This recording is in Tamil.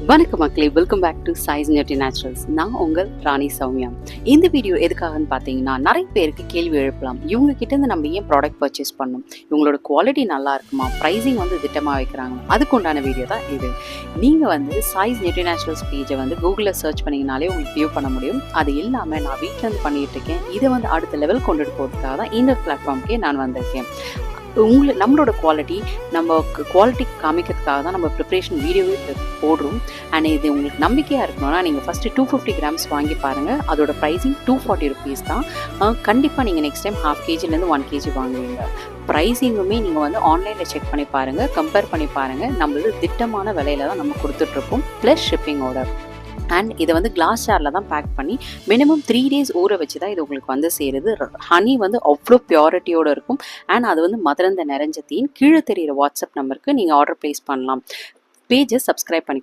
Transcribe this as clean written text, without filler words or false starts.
வணக்கம் மக்களே, welcome back to choice nutri naturals. நான் உங்கள் ராணி சௌமியா. இந்த வீடியோ எதுக்காகன்னு பார்த்தீங்கன்னா, நிறைய பேருக்கு கேள்வி எழுப்பலாம். இவங்க கிட்டேருந்து நம்ம ஏன் ப்ராடக்ட் பர்ச்சேஸ் பண்ணணும், இவங்களோட குவாலிட்டி நல்லா இருக்குமா, ப்ரைஸிங் வந்து திட்டமாக வைக்கிறாங்க, அதுக்கு உண்டான வீடியோ தான் இது. நீங்கள் வந்து சாய்ஸ் நியூட்ரி நேச்சுரல்ஸ் பேஜை வந்து கூகுளில் சர்ச் பண்ணிங்கனாலே உங்களுக்கு வியூ பண்ண முடியும். அது இல்லாமல் நான் வீட்டிலேருந்து பண்ணிகிட்டு இருக்கேன். இதை வந்து அடுத்த லெவல் கொண்டுட்டு போகிறதுக்காக தான் இந்த பிளாட்ஃபார்முக்கே நான் வந்திருக்கேன். நம்மளோட குவாலிட்டி காமிக்கிறதுக்காக தான் நம்ம ப்ரிப்ரேஷன் வீடியோவே போடுறோம். அண்ட் இது உங்களுக்கு நம்பிக்கையாக இருக்கணும்னா நீங்கள் ஃபஸ்ட்டு 250 கிராம்ஸ் வாங்கி பாருங்கள். அதோட ப்ரைஸிங் 240 ருபீஸ் தான். கண்டிப்பாக நீங்கள் நெக்ஸ்ட் டைம் 1/2 kgலேருந்து 1 kg வாங்குவீங்க. ப்ரைஸிங்குமே நீங்கள் வந்து ஆன்லைனில் செக் பண்ணி பாருங்கள், கம்பேர் பண்ணி பாருங்கள். நம்மளது திட்டமான விலையில தான் நம்ம கொடுத்துட்ருக்கோம், ப்ளஸ் ஷிப்பிங்கோட. அண்ட் இதை வந்து கிளாஸ் ஜாரில் தான் பேக் பண்ணி மினிமம் 3 days ஊற வச்சு தான் இது உங்களுக்கு வந்து சேருது. ஹனி வந்து அவ்வளோ பியூரிட்டியோடு இருக்கும். அண்ட் அது வந்து மதுரந்த நிறைஞ்ச தீன். கீழே தெரிகிற வாட்ஸ்அப் நம்பருக்கு நீங்கள் ஆர்டர் ப்ளேஸ் பண்ணலாம். பேஜை சப்ஸ்கிரைப் பண்ணி